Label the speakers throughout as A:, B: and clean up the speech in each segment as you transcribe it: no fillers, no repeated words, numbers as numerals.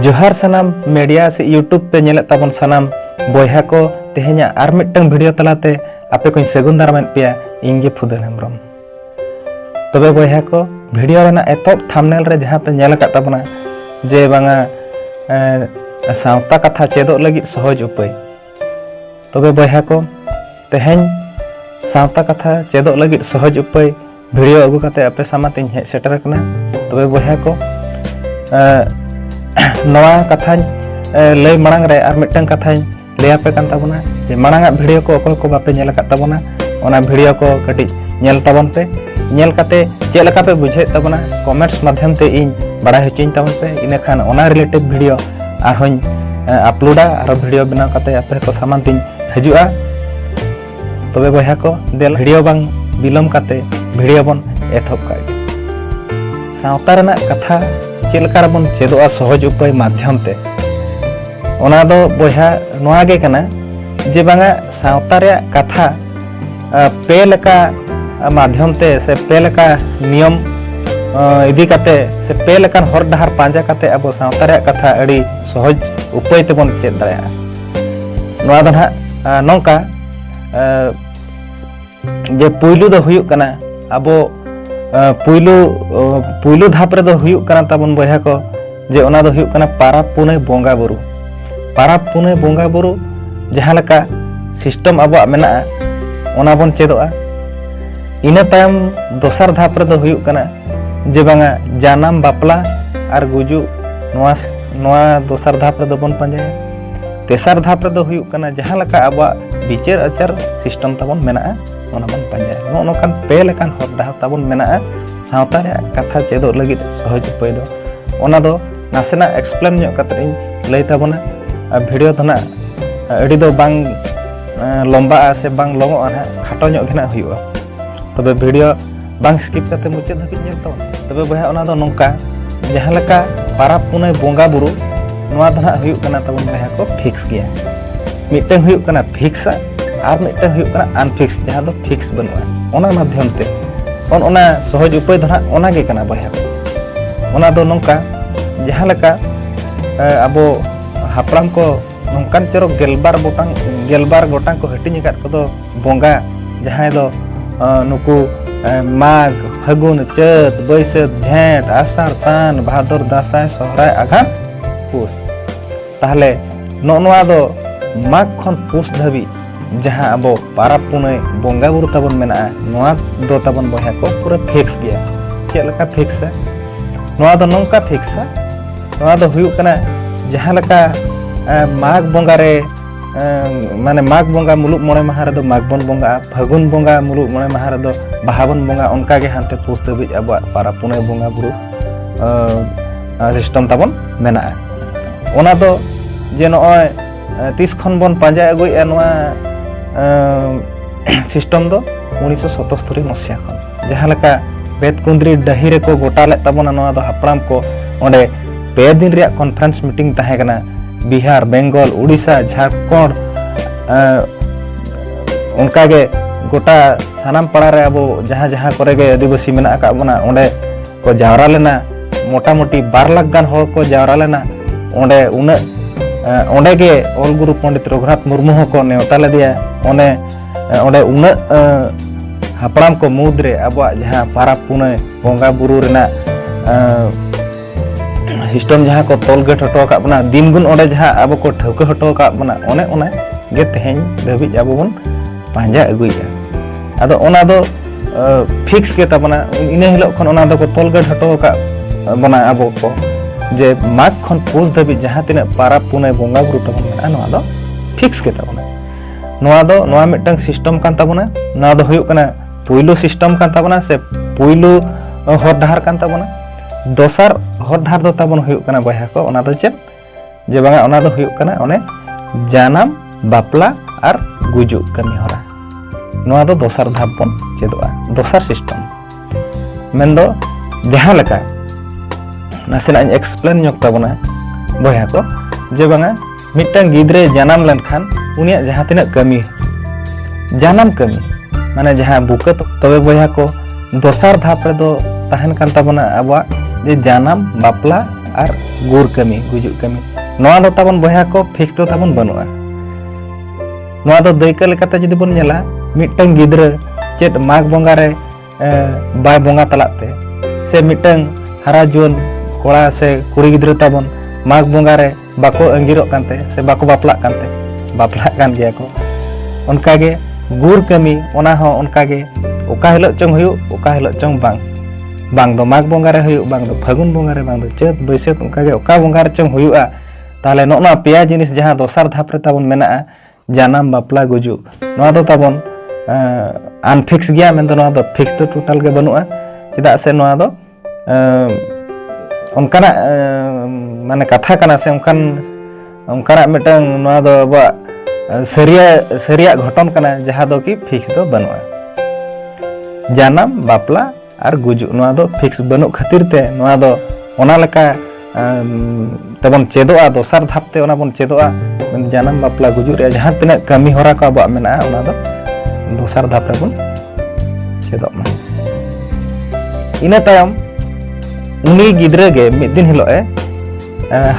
A: जोहार सनाम मीडिया से यूट्यूब पे नेले ताबन सनाम बयहा को तेहेኛ आर मिटटंग वीडियो तलाते आपे को सगुन दाराम पेया इंगे फुदल हेम्ब्रम तबे बयहा को वीडियो रेना एतोप थंबनेल रे जहां पे नेल का ताबना जे बांगा सावता कथा चेदो लगी सहज उपाय तबे बयहा को तेहेñ सावता कथा चेदो लगी सहज उपाय वीडियो अगु काते आपे सामाते हे सेटर कना तबे बयहा को नवा कथा लय मांग रे आर मिटटंग कथा लय आपे कान ताबना जे मांगा वीडियो को अकोय को बापे नेल का ताबना ओना वीडियो को कटी नेल ताबन पे नेल काते चे लका पे बुझे ताबना कमेंट्स माध्यम ते इन बड़ा हचिन ताबन पे इने खान ओना रिलेटेड वीडियो आर होन अपलोडा आर वीडियो बना काते आपे को सामान तिन हजुआ तबे बयहा को देल वीडियो बांग बिलम काते वीडियो बन एथोप का सावता रना कथा चेलकार बन चेदोआ सहज उपाय माध्यम ते ओना दो बयहा नोआ गे कना जे बांगा सावता रे कथा पे लेका माध्यम ते से पे लेका नियम इदी काते से पे लेकान हर डहार पांजा काते अब सावता रे कथा अड़ी सहज उपाय ते बन चेद दाया नोआ दो ना नोंका जे पुइलु दो हुयुक कना अब पुइलु धाप रे दो हुयुक कना ताबन बयहा को जे ओना दो हुयुक कना पाराब पुने बोंगा बुरु पाराब पुने बोंगा बुरु जहां लका सिस्टम अब मेना ओना बन चेदोआ इना तायम दोसर धाप रे दो हुयुक कना जे बांगा जानाम बापला आर गुजु नोआ दोसर धाप रे दो बन पांजाया तेसर धाप रे दो हुयुक कना जहां लका अब बिचार आचार सिस्टम ताबन मेना ओना बन पांजाया नो नोकान पे लेकान हर डाह ताबन मेना सावता रे कथा चेदो लगी सहज उपाय दो ओना दो नासेना एक्सप्लेन ᱧᱚᱜ कते लई ताबना वीडियो दना अडी दो बांग लंबा से बांग लंगो ना खाटो ᱧᱚᱜ घेना हुयुआ तबे वीडियो बांग स्किप कते मुचे धबि नेल तो तबे बहा ओना दो नोंका जहां लका पाराब पुने बोंगा बुरु नोआ दना हुयुक कना ताबन बहा को फिक्स गया मिटeng हुयुक कना फिक्स आर मिटeng हुयुक कना अनफिक्स जहां दो फिक्स बनुआ ओना माध्यम ते ओना सहज उपाय दना ओना गे कना बहा ओना दो नोंका जहां लका अबो हापड़ाम को नोंकान चरो गेलबार गोटांग को हटिनी काट को दो बोंगा जहां दो नुकु माघ फागुन चैत बैसाख झेंट आषाढ़ सान भादर दासाय सोहराय आघान पुस ताहले नोआ दो माघ खन पुस धबी जहां अबो पाराब पुने बोंगा बुरु ताबन मेना नोआ दो ताबन बहा को पूरा फिक्स गया चे लका फिक्स नोआ दो नोंका फिक्स नोआ दो हुयुक कना जहां लका माघ बोंगा रे माने माघ बोंगा मुलुक मोणे माहा रे दो माघ बन बोंगा फागुन बोंगा मुलुक मोणे माहा रे दो बाहाबन बोंगा उनका गे हांते पुस धबी अब पाराब पुने बोंगा बुरु सिस्टम ताबन मेना ओना दो जे नोय तीस खन बन पांजा अगुया नोआ सिस्टम दो 1977 मसिया खन जहां लका बेतकुंद्री डही रे को गोटा ले ताबना नोआ दो हापड़ाम को ओंडे पे दिन रे कॉन्फ्रेंस मीटिंग ताहे कना बिहार बेंगल उड़ीसा झारखंड उनका गे गोटा सानाम पड़ा रे अब जहां जहां करे गे आदिवासी मेना का बना ओंडे को जावरा लेना मोटा मोटी 2 लाख गान हर को जावरा लेना ओंडे उन ओंडे गे ऑल गुरु पंडित रघुनाथ मुर्मू को नेवता ले दिया ओने ओंडे उन हापड़ाम को मुद्रे अब जहां पाराब पुने बोंगा बुरु रेना सिस्टम जहां को तोलगेट हटो का बना दिन गुन ओंडे जहां अब को ठौके हटो का बना ओने ओने गे तेहेñ धबी अब बन पांजा अगुया आदो ओना दो फिक्स के ताबना इने हिलो खन ओना दो को तोलगेट हटो का बना अब को जे माघ खन पुस धबी जहां तिना पाराब पुने बोंगा बुरु ताबन मेना नोआ दो फिक्स के ताबना नोआ दो नोआ मिटंग सिस्टम कान ताबना नोआ दो हुयुक कना पुइलो सिस्टम कान ताबना से पुइलो हर डहार कान ताबना दोसर हर डहार दो ताबन हुयुक कना बहा को ओना दो चेद जे बांगा ओना दो हुयुक कना ओने जानाम बापला आर गुजु कमी हरा नोआ दो दोसर धाप बन चेदोआ दोसर सिस्टम मेन दो जहां लका नासेना एक्सप्लेन ᱧᱚᱜ ताबना बहा को जे बांगा मिटंग गिद्रे जानाम लेनखान उनिया जहां तिना कमी जानाम कमी माने जहां बुका तबे बहा को दोसर धाप रे दो ताहन कान ताबना अब जे जानाम बापला और गुर कमी गुजुक कमी नोआ दो ताबन बया को फिक्स दो ताबन बनुआ नोआ दो दैका लेकाते जदि बन नेला मिटटन गिद्रा चेत माघ बंगा रे बाय बंगा तलाते से मिटटन हरा जुन कोड़ा से कुड़ी गिद्रा ताबन माघ बंगा रे बाको अंगिरोग कानते से बाको बापलाग कान गया को उनकागे गुर कमी ओना हो उनकागे ओका हिलो चंग हुयु ओका हिलो चंग बांग दो माघ बंगा रे हुयु बांग दो फागुन बंगा रे बांग दो चैत बैसाख उनकागे ओका बंगा रे चंग हुयुआ ताहले नोना पेया जिनिस जहां दोसार धाप रे ताबन मेनाआ जानाम बापला गुजु नोआ दो ताबन अनफिक्स गया मेन दो नोआ दो फिक्स तो टोटल के बनुआ चेदा से नोआ दो उनकाना माने कथा कना से उनकाना मिटन नोआ दो बा सरिया घटन कना जहां दो कि फिक्स दो बनुआ जानाम बापला और गुजु नोआ दो फिक्स बनु खातिर ते नोआ दो ओना लेका तबन चेदोआ दोसार धापते ओना बन चेदोआ जानाम बापला गुजु रे जहां तिना कमी होरा को अब मेना ओना दो दोसार धाप रे बन चेदो मा इना तायम उनी गिद्रा गे मिद दिन हिलो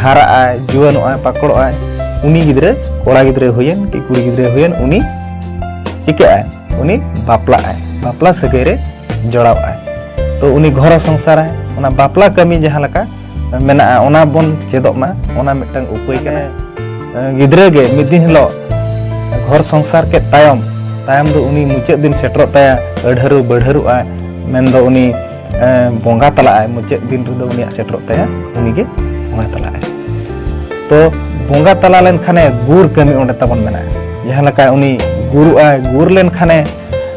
A: हारा आय जुआनो आय पाकड़ो आय उनी गिद्रा कोड़ा गिद्रा हुयन कि कुड़ी गिद्रा हुयन उनी चिके आय उनी बापला सगे रे जोड़ाव आय तो उनी घर संसार आय ओना बापला कमी जहां लका मेना ओना बन चेदो मा ओना मिटन उपाय कने गिद्रा गे मिद दिन हिलो घर संसार के तायम दो उनी मुचाद दिन सेटरो ताया अढ़ारू बढ़ारू आय मेन दो उनी बंगा तला आय मुचाद दिन रे दो उनी सेटरो ताया उनी गे बंगा तला आय तो बंगा तला लेन खाने गुर कमी ओंडे ताबन मेना जहां लका उनी गुरु आय गुर लेन खाने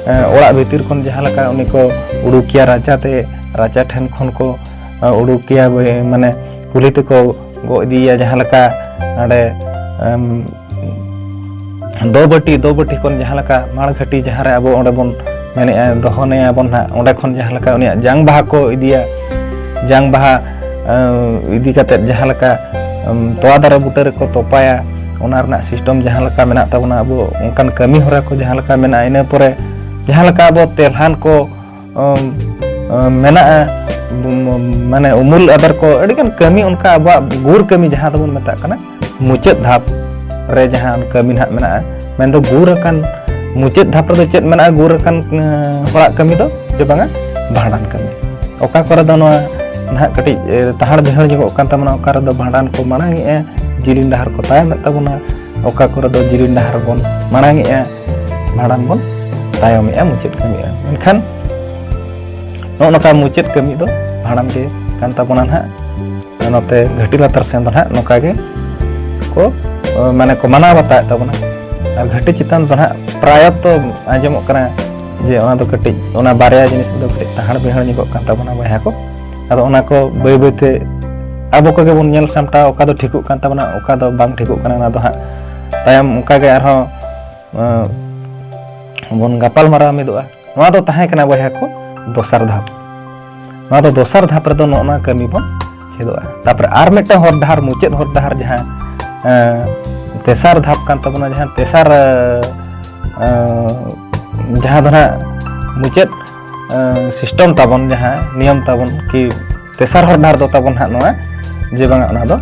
A: ओड़ा भीतर खन जहां लका उनी को उडुकिया राजा ठेन खन को उडुकिया माने कुली ते को गो इदिया जहां लका अडे दो बटी खन जहां लका माड़ घाटी जहां रे अबो ओंडे बन मेने दहने बन ना ओंडे खन जहां लका उनी जांग बाहा को इदिया जांग बाहा इदी काते जहां लका तोआ दारे बुटा रे को तोपाया ओना रना सिस्टम जहां लका मेना ताबना अबो उनकान कमी होरा को जहां लका मेना इना परे जहां लका अबो तेलहान को मेना माने उमुल आदर को अडिगन कमी उनका अब गुर कमी जहां तबन मेता कना मुचाद धाप रे जहां कमी ना मेना मेन दो गुर अकन मुचाद धाप रे चेत मेना गुर अकन होड़ा कमी दो जे बांगा भांडान कमी ओका करे दो नोआ ना कटी तहाड़ बेहड़ जगो कान तमना ओका रे दो भांडान को माणांगे जिलिन डहार को तायम तबना ओका करे दो जिलिन डहार बन माणांगे भांडान बन तायम मुचाद कमी मेनखान नोका मुचाद कमी दो भांडान के कान तबना ना नोते घाटी लातार सेन दो ना नोका गे को माने को माना बता तबना और घाटी चितान दो ना प्राय तो आजमो कना जे ओना दो कटी ओना बारया जिनिस दो कटी तहाड़ बेहड़ निको कान तबना बया को आदो ओना को बय बयते आबो को गे बन नेल सामटा ओका दो ठिकु कान तबना ओका दो बांग ठिकु कना ना दो हा तायम ओका गे आरो बन गापाल मारा मिदोआ नोआ दो ताहे कना बया को दोसार धाप नोआ दो दोसार धाप रे दो नोना कमी बन चेदोआ तापर आर मेटा हर डहार मुचाद हर डहार जहां तेसार धाप कान तबना जहां तेसार जहां दना मुचाद सिस्टम ताबन जहां नियम ताबन कि तेसार हर डहार दो ताबन हा नोआ जे बांगा ओना दो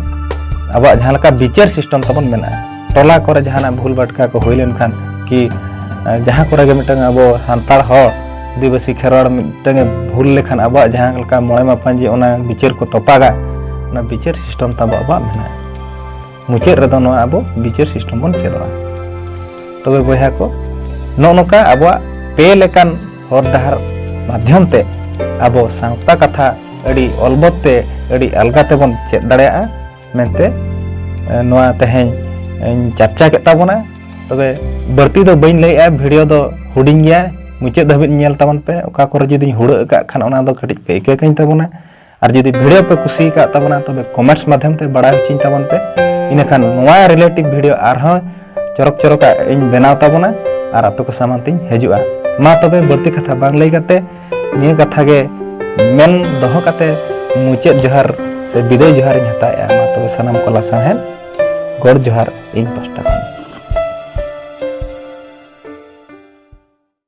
A: अब जहां लका विचार सिस्टम ताबन मेना टोला करे जहां भूल भटका को होइलेन खान कि जहां करे गे मिटंग अब सांताड़ हो आदिवासी खेरवाड़ मिटंग भूल लेखान अब जहां लका मोय मा पांजी ओना विचार को तोपागा ओना विचार सिस्टम ताब अब मेना मुचाद रे दो नोआ अब विचार सिस्टम बन चेदोआ तबे बया को नोका अब पे लेकान हर डहार माध्यम ते अब सांता कथा अड़ी अलबते अड़ी अलगाते बन चेद दाड़ेया मेनते नोआ तेहें चर्चा के ताबना तबे बर्ती दो बइन लैया वीडियो दो हुडिंग गया मुचाद धाबित नेल ताबन पे ओका करे जदि हुड़ा का खान ओना दो कटिज पे इका कइन ताबना और जदि वीडियो पे कुसी का ताबना तबे कमेंट्स माध्यम ते बड़ा होचिन ताबन पे इना खान नोआ रिलेटिव वीडियो आरहो चरक इन बनाव ताबना और आपे को सामान तिन हजुआ मा तबे बर्ती कथा बांग लई काते निया कथा गे मेन दोहो काते मुचाद जोहार से विदाय जोहार इन हताया मा तबे सनम को लासा है गॉड जोहार इन पास्टा।